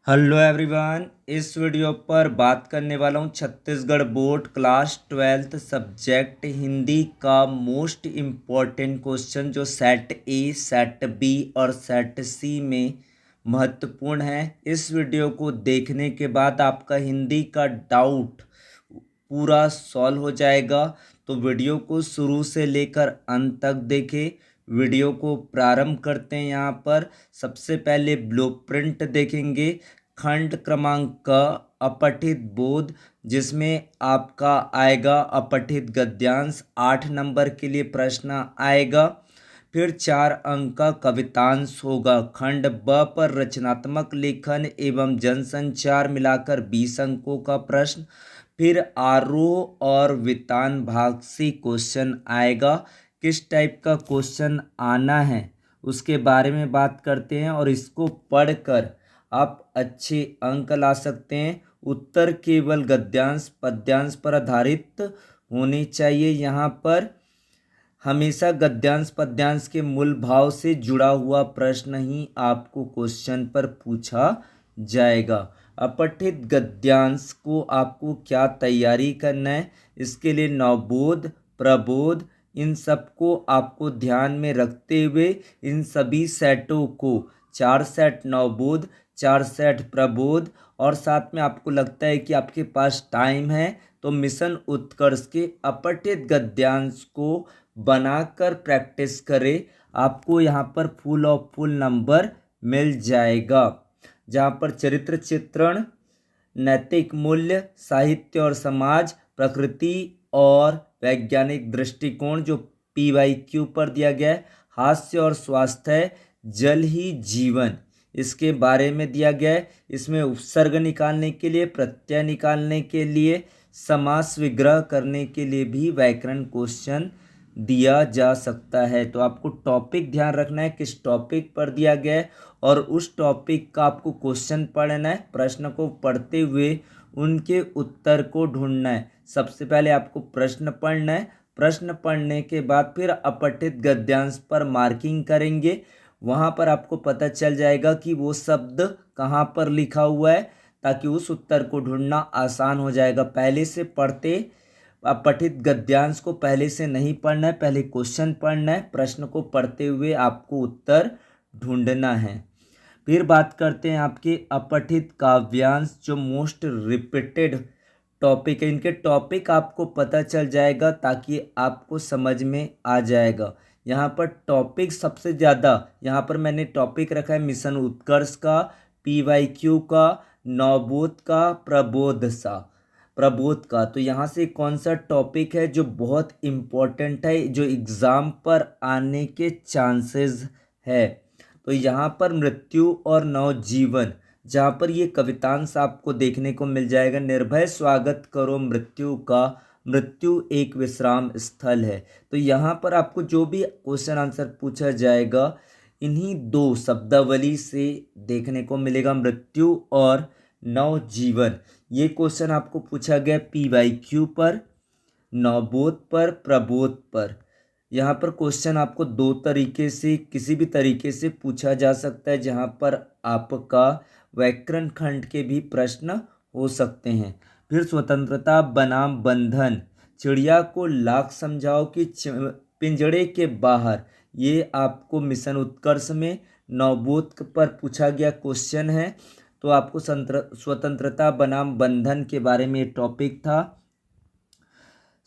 Hello everyone. इस video पर बात करने वाला हूँ Chhattisgarh board class 12th subject Hindi का मोस्ट इम्पॉर्टेंट क्वेश्चन जो सेट ए सेट बी और सेट सी में महत्वपूर्ण है। इस वीडियो को देखने के बाद आपका हिंदी का डाउट पूरा सॉल्व हो जाएगा। तो वीडियो को शुरू से लेकर अंत तक देखें। वीडियो को प्रारंभ करते हैं। यहाँ पर सबसे पहले ब्लूप्रिंट देखेंगे खंड क्रमांक का अपठित बोध, जिसमें आपका आएगा अपठित गद्यांश। 8 नंबर के लिए प्रश्न आएगा। फिर 4 अंक का कवितांश होगा। खंड ब पर रचनात्मक लेखन एवं जनसंचार मिलाकर 20 अंकों का प्रश्न। फिर आरोह और वितान भाग से क्वेश्चन आएगा। किस टाइप का क्वेश्चन आना है उसके बारे में बात करते हैं और इसको पढ़कर आप अच्छे अंक ला सकते हैं। उत्तर केवल गद्यांश पद्यांश पर आधारित होने चाहिए। यहाँ पर हमेशा गद्यांश पद्यांश के मूल भाव से जुड़ा हुआ प्रश्न ही आपको क्वेश्चन पर पूछा जाएगा। अपठित गद्यांश को आपको क्या तैयारी करना है, इसके लिए नवबोध प्रबोध इन सबको आपको ध्यान में रखते हुए इन सभी सेटों को 4 सेट नवबोध 4 सेट प्रबोध और साथ में आपको लगता है कि आपके पास टाइम है तो मिशन उत्कर्ष के अपठित गद्यांश को बनाकर प्रैक्टिस करें। आपको यहाँ पर फुल ऑफ फुल नंबर मिल जाएगा। जहाँ पर चरित्र चित्रण, नैतिक मूल्य, साहित्य और समाज, प्रकृति और वैज्ञानिक दृष्टिकोण जो PYQ पर दिया गया है, हास्य और स्वास्थ्य, जल ही जीवन इसके बारे में दिया गया है। इसमें उपसर्ग निकालने के लिए, प्रत्यय निकालने के लिए, समास विग्रह करने के लिए भी व्याकरण क्वेश्चन दिया जा सकता है। तो आपको टॉपिक ध्यान रखना है किस टॉपिक पर दिया गया है और उस टॉपिक का आपको क्वेश्चन पढ़ना है। प्रश्न को पढ़ते हुए उनके उत्तर को ढूंढना है। सबसे पहले आपको प्रश्न पढ़ना है। प्रश्न पढ़ने के बाद फिर अपठित गद्यांश पर मार्किंग करेंगे। वहाँ पर आपको पता चल जाएगा कि वो शब्द कहाँ पर लिखा हुआ है, ताकि उस उत्तर को ढूंढना आसान हो जाएगा। पहले से पढ़ते अपठित गद्यांश को पहले से नहीं पढ़ना है, पहले क्वेश्चन पढ़ना है। प्रश्न को पढ़ते हुए आपको उत्तर ढूंढना है। फिर बात करते हैं आपके अपठित काव्यांश जो मोस्ट रिपीटेड टॉपिक है। इनके टॉपिक आपको पता चल जाएगा ताकि आपको समझ में आ जाएगा। यहाँ पर टॉपिक सबसे ज़्यादा यहाँ पर मैंने टॉपिक रखा है मिशन उत्कर्ष का, PYQ का, नवबोध का, प्रबोध का। तो यहाँ से कौन सा टॉपिक है जो बहुत इम्पोर्टेंट है, जो एग्ज़ाम पर आने के चांसेस है। तो यहाँ पर मृत्यु और नवजीवन, जहाँ पर ये कवितांश आपको देखने को मिल जाएगा। निर्भय स्वागत करो मृत्यु का, मृत्यु एक विश्राम स्थल है। तो यहाँ पर आपको जो भी क्वेश्चन आंसर पूछा जाएगा इन्हीं 2 शब्दावली से देखने को मिलेगा, मृत्यु और नवजीवन। ये क्वेश्चन आपको पूछा गया PYQ पर, नवबोध पर, प्रबोध पर। यहाँ पर क्वेश्चन आपको 2 तरीके से किसी भी तरीके से पूछा जा सकता है, जहाँ पर आपका व्याकरण खंड के भी प्रश्न हो सकते हैं। फिर स्वतंत्रता बनाम बंधन, चिड़िया को लाख समझाओ कि पिंजड़े के बाहर, ये आपको मिशन उत्कर्ष में नवबोध पर पूछा गया क्वेश्चन है। तो आपको स्वतंत्रता बनाम बंधन के बारे में टॉपिक था।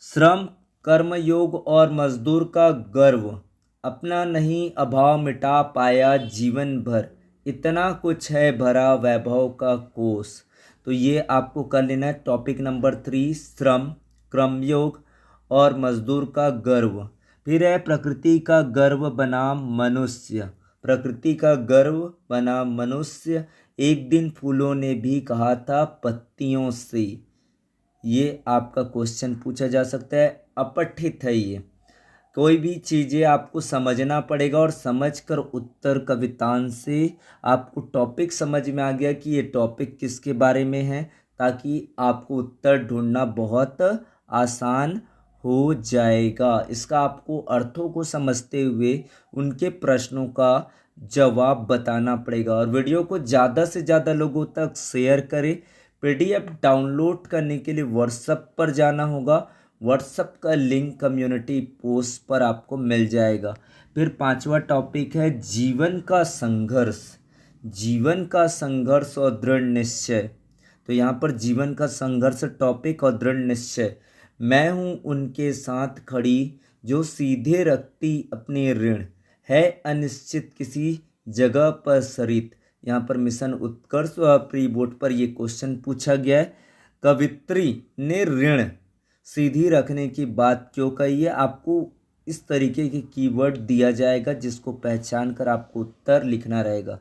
श्रम कर्मयोग और मजदूर का गर्व, अपना नहीं अभाव मिटा पाया जीवन भर, इतना कुछ है भरा वैभव का कोष। तो ये आपको कर लेना है टॉपिक नंबर 3, श्रम कर्मयोग और मजदूर का गर्व। फिर है प्रकृति का गर्व बनाम मनुष्य, प्रकृति का गर्व बनाम मनुष्य, एक दिन फूलों ने भी कहा था पत्तियों से। ये आपका क्वेश्चन पूछा जा सकता है। अपठित है ये, कोई भी चीज़ें आपको समझना पड़ेगा और समझकर उत्तर कवितांश से आपको टॉपिक समझ में आ गया कि ये टॉपिक किसके बारे में है, ताकि आपको उत्तर ढूंढना बहुत आसान हो जाएगा। इसका आपको अर्थों को समझते हुए उनके प्रश्नों का जवाब बताना पड़ेगा। और वीडियो को ज़्यादा से ज़्यादा लोगों तक शेयर करें। पीडीएफ डाउनलोड करने के लिए व्हाट्सएप पर जाना होगा। व्हाट्सएप का लिंक कम्युनिटी पोस्ट पर आपको मिल जाएगा। फिर पांचवा टॉपिक है जीवन का संघर्ष। जीवन का संघर्ष और दृढ़ निश्चय। तो यहाँ पर जीवन का संघर्ष टॉपिक और दृढ़ निश्चय। मैं हूँ उनके साथ खड़ी जो सीधे रखती अपने ऋण, है अनिश्चित किसी जगह पर सरित। यहाँ पर मिशन उत्कर्ष और प्री बोर्ड पर ये क्वेश्चन पूछा गया है। कवित्री ने ऋण सीधी रखने की बात क्यों कही है? आपको इस तरीके के कीवर्ड दिया जाएगा जिसको पहचान कर आपको उत्तर लिखना रहेगा।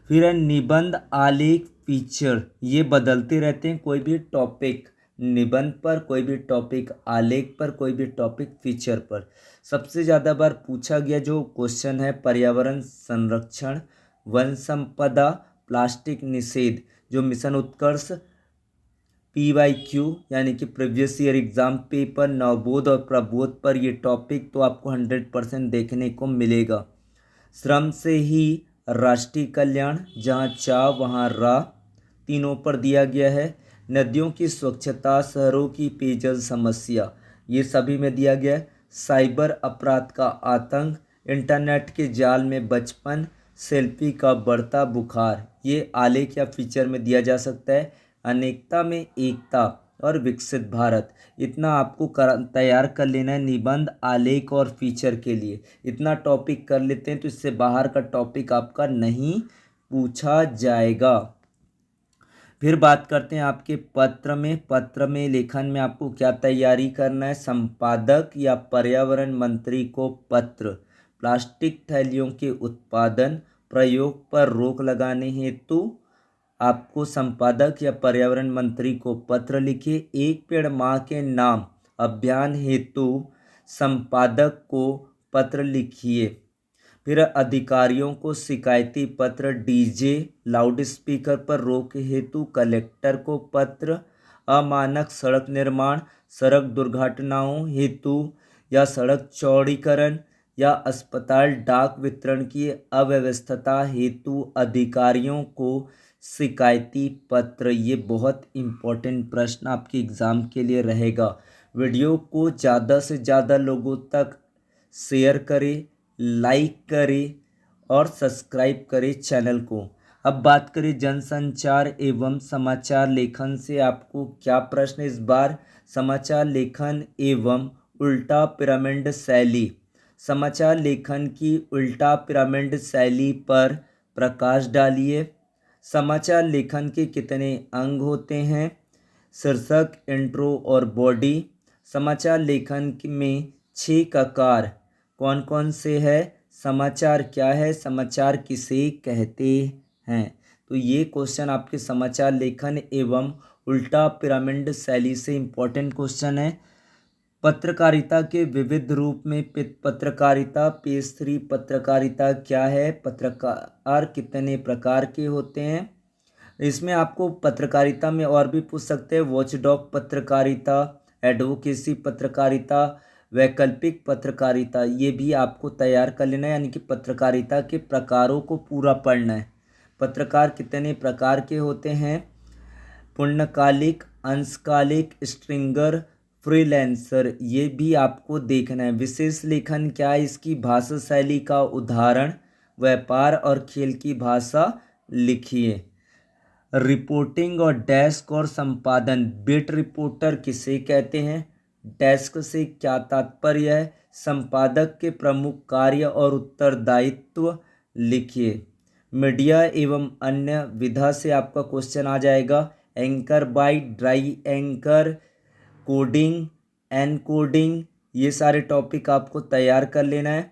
फिर है निबंध आलेख फीचर। ये बदलते रहते हैं, कोई भी टॉपिक निबंध पर, कोई भी टॉपिक आलेख पर, कोई भी टॉपिक फीचर पर। सबसे ज़्यादा बार पूछा गया जो क्वेश्चन है पर्यावरण संरक्षण, वन संपदा, प्लास्टिक निषेध। जो मिशन उत्कर्ष PYQ यानी कि previous year exam paper Navbodh और प्रबोध पर ये टॉपिक तो आपको 100% देखने को मिलेगा। श्रम से ही राष्ट्रीय कल्याण, जहाँ चा वहाँ रा, तीनों पर दिया गया है। नदियों की स्वच्छता, शहरों की पेयजल समस्या, ये सभी में दिया गया है। साइबर अपराध का आतंक, इंटरनेट के जाल में बचपन, सेल्फी का बढ़ता बुखार, ये आलेख या फीचर में दिया जा सकता है। अनेकता में एकता और विकसित भारत, इतना आपको तैयार कर लेना है निबंध आलेख और फीचर के लिए। इतना टॉपिक कर लेते हैं तो इससे बाहर का टॉपिक आपका नहीं पूछा जाएगा। फिर बात करते हैं आपके पत्र में। पत्र में लेखन में आपको क्या तैयारी करना है? संपादक या पर्यावरण मंत्री को पत्र। प्लास्टिक थैलियों के उत्पादन प्रयोग पर रोक लगाने हेतु आपको संपादक या पर्यावरण मंत्री को पत्र लिखिए। एक पेड़ माँ के नाम अभियान हेतु संपादक को पत्र लिखिए। फिर अधिकारियों को शिकायती पत्र, डीजे लाउड स्पीकर पर रोक हेतु कलेक्टर को पत्र। अमानक सड़क निर्माण, सड़क दुर्घटनाओं हेतु या सड़क चौड़ीकरण या अस्पताल डाक वितरण की अव्यवस्था हेतु अधिकारियों को शिकायती पत्र। ये बहुत इम्पोर्टेंट प्रश्न आपके एग्ज़ाम के लिए रहेगा। वीडियो को ज़्यादा से ज़्यादा लोगों तक शेयर करें, लाइक करें और सब्सक्राइब करें चैनल को। अब बात करें जनसंचार एवं समाचार लेखन से आपको क्या प्रश्न इस बार? समाचार लेखन एवं उल्टा पिरामिड शैली। समाचार लेखन की उल्टा पिरामिड शैली पर प्रकाश डालिए। समाचार लेखन के कितने अंग होते हैं? शीर्षक, इंट्रो और बॉडी। समाचार लेखन में 6 ककार कौन कौन से है? समाचार क्या है? समाचार किसे कहते हैं? तो ये क्वेश्चन आपके समाचार लेखन एवं उल्टा पिरामिड शैली से इम्पोर्टेंट क्वेश्चन है। पत्रकारिता के विविध रूप में पत्रकारिता, पेज 3 पत्रकारिता क्या है? पत्रकार कितने प्रकार के होते हैं? इसमें आपको पत्रकारिता में और भी पूछ सकते हैं। वॉचडॉग पत्रकारिता, एडवोकेसी पत्रकारिता, वैकल्पिक पत्रकारिता, ये भी आपको तैयार कर लेना है। यानी कि पत्रकारिता के प्रकारों को पूरा पढ़ना है। पत्रकार कितने प्रकार के होते हैं? पूर्णकालिक, अंशकालिक, स्ट्रिंगर, फ्रीलांसर, ये भी आपको देखना है। विशेष लेखन क्या है? इसकी भाषा शैली का उदाहरण, व्यापार और खेल की भाषा लिखिए। रिपोर्टिंग और डेस्क और संपादन, बिट रिपोर्टर किसे कहते हैं? डेस्क से क्या तात्पर्य है? संपादक के प्रमुख कार्य और उत्तरदायित्व लिखिए। मीडिया एवं अन्य विधा से आपका क्वेश्चन आ जाएगा। Anchor byte, dry anchor, coding, encoding, ये सारे टॉपिक आपको तैयार कर लेना है।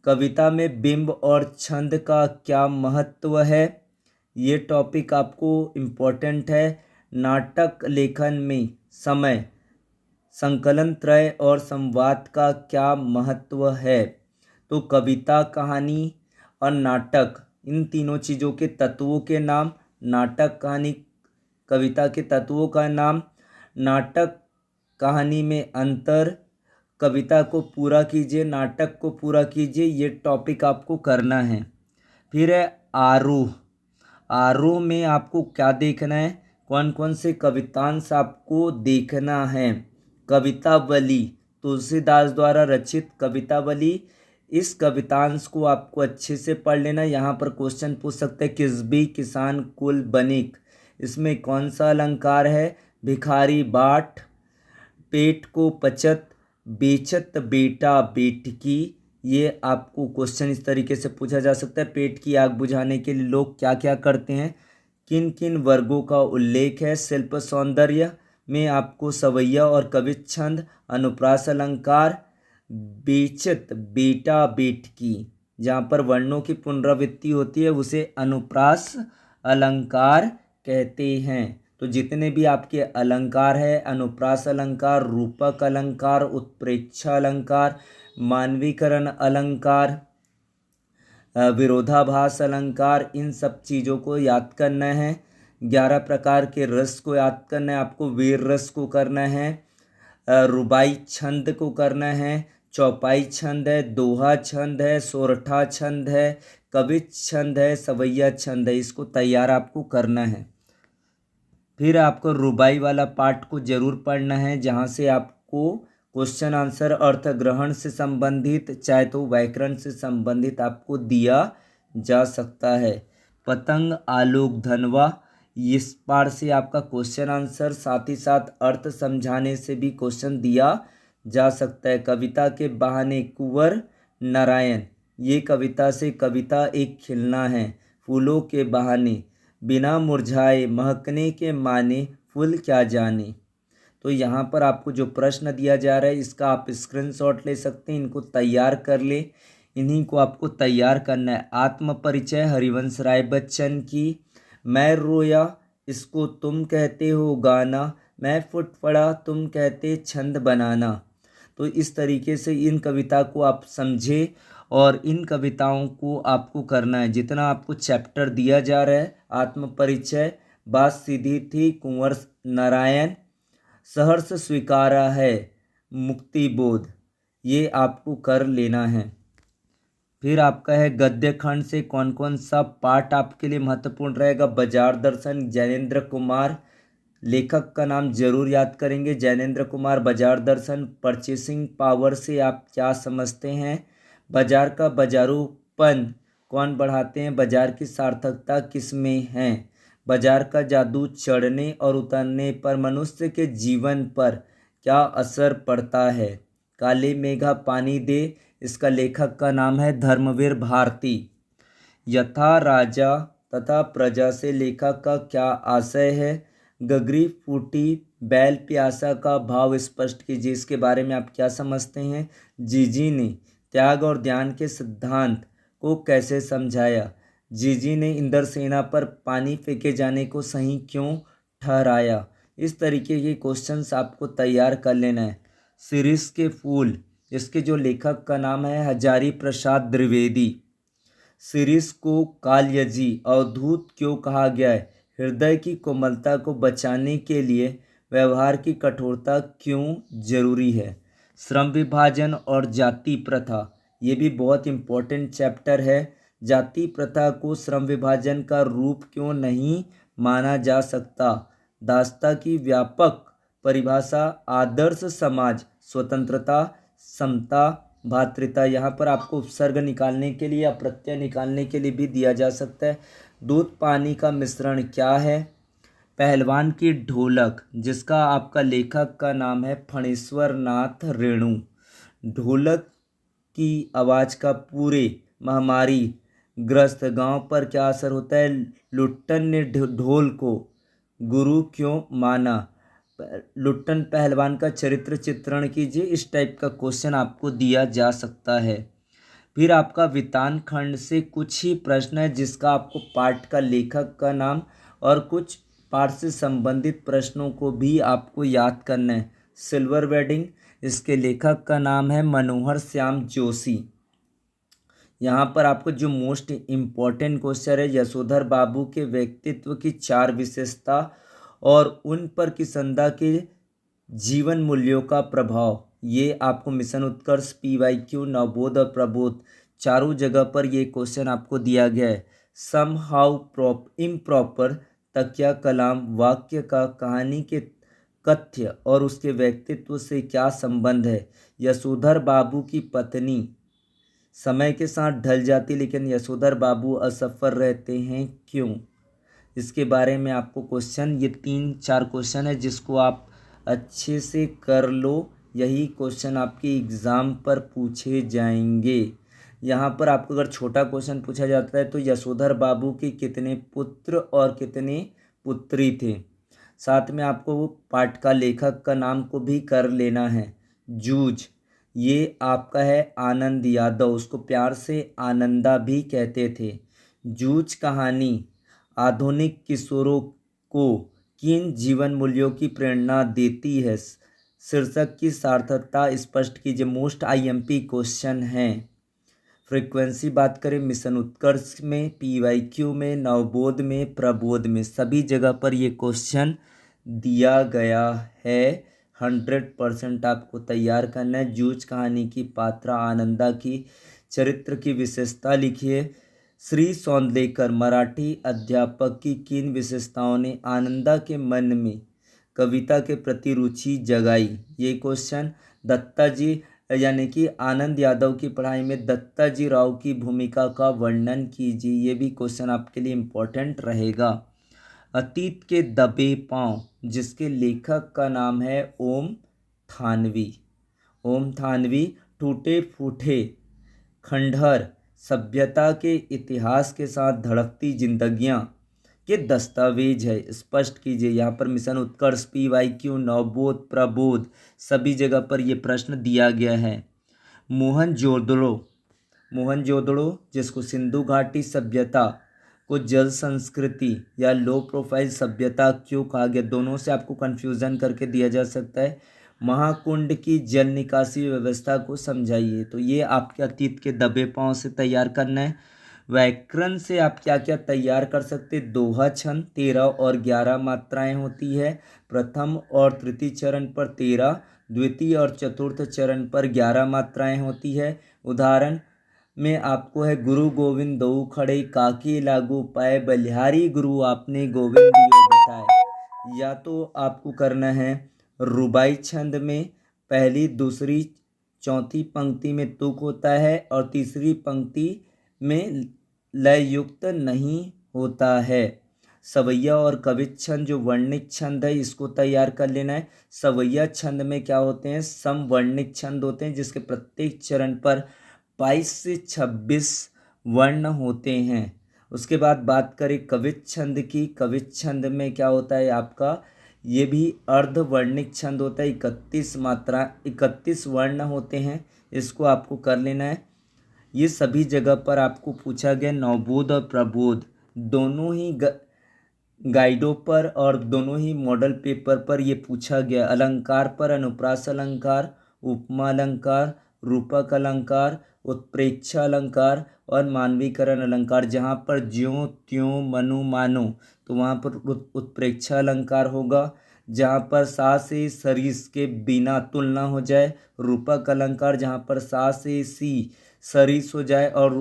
कविता में बिंब और छंद का क्या महत्व है? ये टॉपिक आपको इम्पोर्टेंट है। नाटक लेखन में समय, संकलन त्रय और संवाद का क्या महत्व है? तो कविता, कहानी और नाटक, इन तीनों चीज़ों के तत्वों के नाम। नाटक, कहानी, कविता के तत्वों का नाम। नाटक कहानी में अंतर, कविता को पूरा कीजिए, नाटक को पूरा कीजिए, ये टॉपिक आपको करना है। फिर है आरोह। आरोह में आपको क्या देखना है, कौन कौन से कवितांश आपको देखना है। कवितावली, तुलसीदास द्वारा रचित कवितावली, इस कवितांश को आपको अच्छे से पढ़ लेना। यहाँ पर क्वेश्चन पूछ सकते हैं, किसबी किसान कुल बनिक, इसमें कौन सा अलंकार है। भिखारी बाट, पेट को पचत, बेचत बेटा बेटकी, ये आपको क्वेश्चन इस तरीके से पूछा जा सकता है। पेट की आग बुझाने के लिए लोग क्या क्या करते हैं। किन किन वर्गों का उल्लेख है। शिल्प सौंदर्य में आपको सवैया और कवित छंद, अनुप्रास अलंकार, बेचत बेटा बेटकी, जहाँ पर वर्णों की पुनरावृत्ति होती है उसे अनुप्रास अलंकार कहते हैं। तो जितने भी आपके अलंकार है, अनुप्रास अलंकार, रूपक अलंकार, उत्प्रेक्षा अलंकार, मानवीकरण अलंकार, विरोधाभास अलंकार, इन सब चीज़ों को याद करना है। 11 प्रकार के रस को याद करना है आपको। वीर रस को करना है, रुबाई छंद को करना है, चौपाई छंद है, दोहा छंद है, सोरठा छंद है, कवित छंद है, सवैया छंद है, इसको तैयार आपको करना है। फिर आपको रुबाई वाला पार्ट को जरूर पढ़ना है, जहाँ से आपको क्वेश्चन आंसर अर्थ ग्रहण से संबंधित, चाहे तो व्याकरण से संबंधित आपको दिया जा सकता है। पतंग आलोक धनवा, इस पार से आपका क्वेश्चन आंसर साथ ही साथ अर्थ समझाने से भी क्वेश्चन दिया जा सकता है। कविता के बहाने कुंवर नारायण, ये कविता से कविता एक खिलना है। फूलों के बहाने, बिना मुरझाए महकने के माने, फूल क्या जाने। तो यहाँ पर आपको जो प्रश्न दिया जा रहा है इसका आप स्क्रीनशॉट ले सकते हैं, इनको तैयार कर ले। इन्हीं को आपको तैयार करना है। आत्म परिचय हरिवंश राय बच्चन की। मैं रोया इसको तुम कहते हो गाना, मैं फुट पड़ा तुम कहते छंद बनाना। तो इस तरीके से इन कविता को आप समझे और इन कविताओं को आपको करना है। जितना आपको चैप्टर दिया जा रहा है, आत्म परिचय, बात सीधी थी कुंवर नारायण, सहर्ष स्वीकारा है, मुक्ति बोध, ये आपको कर लेना है। फिर आपका है गद्य खंड से कौन कौन सा पार्ट आपके लिए महत्वपूर्ण रहेगा। बाजार दर्शन, जैनेन्द्र कुमार, लेखक का नाम जरूर याद करेंगे, जैनेन्द्र कुमार। बाजार दर्शन, परचेसिंग पावर से आप क्या समझते हैं। बाजार का बाजारूपन कौन बढ़ाते हैं, बाजार की सार्थकता किस में है। बाजार का जादू चढ़ने और उतरने पर मनुष्य के जीवन पर क्या असर पड़ता है। काले मेघा पानी दे, इसका लेखक का नाम है धर्मवीर भारती। यथा राजा तथा प्रजा से लेखक का क्या आशय है। गगरी फूटी बैल प्यासा का भाव स्पष्ट कीजिए, इसके बारे में आप क्या समझते हैं। जीजी ने त्याग और ध्यान के सिद्धांत को कैसे समझाया। जीजी ने इंद्रसेना पर पानी फेंके जाने को सही क्यों ठहराया। इस तरीके के क्वेश्चंस आपको तैयार कर लेना है। शिरीष के फूल, इसके जो लेखक का नाम है हजारी प्रसाद द्विवेदी। शिरीष को कालयजी अवधूत क्यों कहा गया है। हृदय की कोमलता को बचाने के लिए व्यवहार की कठोरता क्यों जरूरी है। श्रम विभाजन और जाति प्रथा, ये भी बहुत इम्पोर्टेंट चैप्टर है। जाति प्रथा को श्रम विभाजन का रूप क्यों नहीं माना जा सकता। दास्ता की व्यापक परिभाषा, आदर्श समाज, स्वतंत्रता, समता, भातृता, यहाँ पर आपको उपसर्ग निकालने के लिए या प्रत्यय निकालने के लिए भी दिया जा सकता है। दूध पानी का मिश्रण क्या है। पहलवान की ढोलक, जिसका आपका लेखक का नाम है फणेश्वर नाथ रेणु। ढोलक की आवाज़ का पूरे महामारी ग्रस्त गांव पर क्या असर होता है। लुट्टन ने ढोल को गुरु क्यों माना। लुट्टन पहलवान का चरित्र चित्रण कीजिए, इस टाइप का क्वेश्चन आपको दिया जा सकता है। फिर आपका वितान खंड से कुछ ही प्रश्न है, जिसका आपको पाठ का लेखक का नाम और कुछ पाठ से संबंधित प्रश्नों को भी आपको याद करना है। सिल्वर वेडिंग, इसके लेखक का नाम है मनोहर श्याम जोशी। यहाँ पर आपको जो मोस्ट इम्पॉर्टेंट क्वेश्चन है, यशोधर बाबू के व्यक्तित्व की 4 विशेषता और उन पर किसंदा के जीवन मूल्यों का प्रभाव, ये आपको मिशन उत्कर्ष, PYQ, नवबोध और प्रबोध चारों जगह पर ये क्वेश्चन आपको दिया गया है। सम हाउ इम्प्रॉपर तकिया कलाम वाक्य का कहानी के कथ्य और उसके व्यक्तित्व से क्या संबंध है। यशोधर बाबू की पत्नी समय के साथ ढल जाती लेकिन यशोधर बाबू असफल रहते हैं, क्यों? इसके बारे में आपको क्वेश्चन, ये 3-4 क्वेश्चन है जिसको आप अच्छे से कर लो। यही क्वेश्चन आपके एग्ज़ाम पर पूछे जाएंगे। यहाँ पर आपको अगर छोटा क्वेश्चन पूछा जाता है तो यशोधर बाबू के कितने पुत्र और कितने पुत्री थे। साथ में आपको वो पाठ का लेखक का नाम को भी कर लेना है। जूझ, ये आपका है आनंद यादव, उसको प्यार से आनंदा भी कहते थे। जूझ कहानी आधुनिक किशोरों को किन जीवन मूल्यों की प्रेरणा देती है। शीर्षक की सार्थकता स्पष्ट कीजिए। मोस्ट IMP क्वेश्चन हैं। फ्रीक्वेंसी बात करें मिशन उत्कर्ष में, PYQ में, नवबोध में, प्रबोध में, सभी जगह पर ये क्वेश्चन दिया गया है। 100% आपको तैयार करना है। जूझ कहानी की पात्रा आनंदा की चरित्र की विशेषता लिखिए। श्री सौंदलेकर मराठी अध्यापक की किन विशेषताओं ने आनंदा के मन में कविता के प्रति रुचि जगाई। ये क्वेश्चन दत्ता जी यानी कि आनंद यादव की पढ़ाई में दत्ता जी राव की भूमिका का वर्णन कीजिए। ये भी क्वेश्चन आपके लिए इम्पोर्टेंट रहेगा। अतीत के दबे पांव जिसके लेखक का नाम है ओम थानवी। ओम थानवी। टूटे फूटे खंडहर सभ्यता के इतिहास के साथ धड़कती जिंदगियां के दस्तावेज है, स्पष्ट कीजिए। यहाँ पर मिशन उत्कर्ष, PYQ, नवबोध, प्रबोध सभी जगह पर यह प्रश्न दिया गया है। मोहनजोदड़ो जिसको सिंधु घाटी सभ्यता को जल संस्कृति या लो प्रोफाइल सभ्यता क्यों कहा गया, दोनों से आपको कंफ्यूजन करके दिया जा सकता है। महाकुंड की जल निकासी व्यवस्था को समझाइए, तो ये आपके अतीत के दबे पांव से तैयार करना है। व्याकरण से आप क्या क्या तैयार कर सकते। दोहा छंद 13 और 11 मात्राएं होती है। प्रथम और तृतीय चरण पर 13, द्वितीय और चतुर्थ चरण पर 11 मात्राएं होती है। उदाहरण में आपको है गुरु गोविंद दो खड़े काकी लागू पाए बलिहारी गुरु आपने गोविंद दियो बताए। या तो आपको करना है रुबाई छंद में पहली दूसरी चौथी पंक्ति में तुक होता है और तीसरी पंक्ति में लय युक्त नहीं होता है। सवैया और कवित छंद जो वर्णिक छंद है इसको तैयार कर लेना है। सवैया छंद में क्या होते हैं, समवर्णिक छंद होते हैं जिसके प्रत्येक चरण पर 22 से 26 वर्ण होते हैं। उसके बाद बात करें कवित छंद की। कवित छंद में क्या होता है आपका, ये भी अर्धवर्णिक छंद होता है। 31 वर्ण होते हैं, इसको आपको कर लेना है। ये सभी जगह पर आपको पूछा गया। नवबोध और प्रबोध दोनों ही गाइडों पर और दोनों ही मॉडल पेपर पर ये पूछा गया। अलंकार पर अनुप्रास अलंकार, उपमा अलंकार, रूपक अलंकार, उत्प्रेक्षा अलंकार और मानवीकरण अलंकार। जहाँ पर ज्यों त्यों मनु मानो तो वहाँ पर उत्प्रेक्षा अलंकार होगा। जहाँ पर सा से सरिस के बिना तुलना हो जाए रूपक अलंकार, जहाँ पर सा से सी सरिस हो जाए और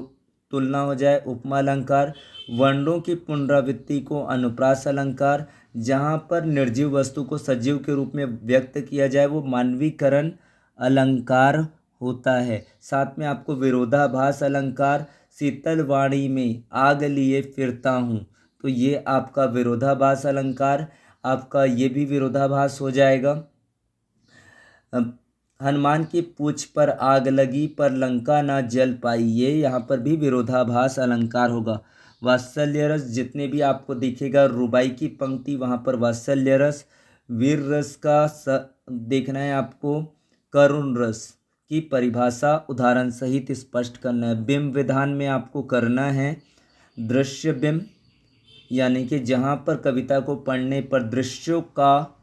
तुलना हो जाए उपमा अलंकार। वर्णों की पुनरावृत्ति को अनुप्रास अलंकार, जहाँ पर निर्जीव वस्तु को सजीव के रूप में व्यक्त किया जाए वो मानवीकरण अलंकार होता है। साथ में आपको विरोधाभास अलंकार, शीतल वाणी में आग लिए फिरता हूँ, तो ये आपका विरोधाभास अलंकार, आपका ये भी विरोधाभास हो जाएगा। हनुमान की पूंछ पर आग लगी पर लंका ना जल पाई, ये यहाँ पर भी विरोधाभास अलंकार होगा। वात्सल्य रस जितने भी आपको दिखेगा रुबाई की पंक्ति वहाँ पर वात्सल्य रस। वीर रस का देखना है आपको। करुण रस की परिभाषा उदाहरण सहित स्पष्ट करना है। बिंब विधान में आपको करना है दृश्य बिंब, यानी कि जहाँ पर कविता को पढ़ने पर दृश्यों का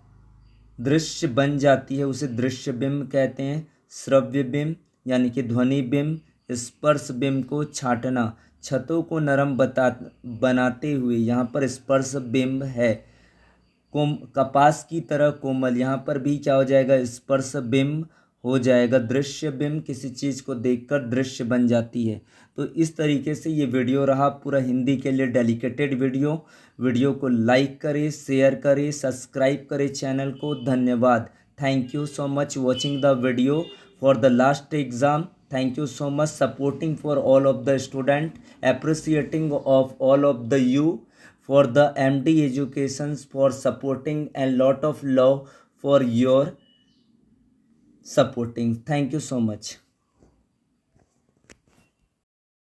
दृश्य बन जाती है उसे दृश्य बिंब कहते हैं। श्रव्य बिंब यानी कि ध्वनि बिंब। स्पर्श बिंब को छाटना, छतों को नरम बनाते हुए यहाँ पर स्पर्श बिंब है। कपास की तरह कोमल, यहाँ पर भी क्या हो जाएगा स्पर्श बिंब हो जाएगा। दृश्य बिंब किसी चीज़ को देखकर दृश्य बन जाती है। तो इस तरीके से ये वीडियो रहा पूरा हिंदी के लिए डेडिकेटेड वीडियो। वीडियो को लाइक करें, शेयर करें, सब्सक्राइब करें चैनल को। धन्यवाद। Thank you so much watching the video for the last exam. Thank you so much supporting for all of the student, appreciating of all of the you for the MD educations, for supporting, and lot of love for your supporting. Thank you so much.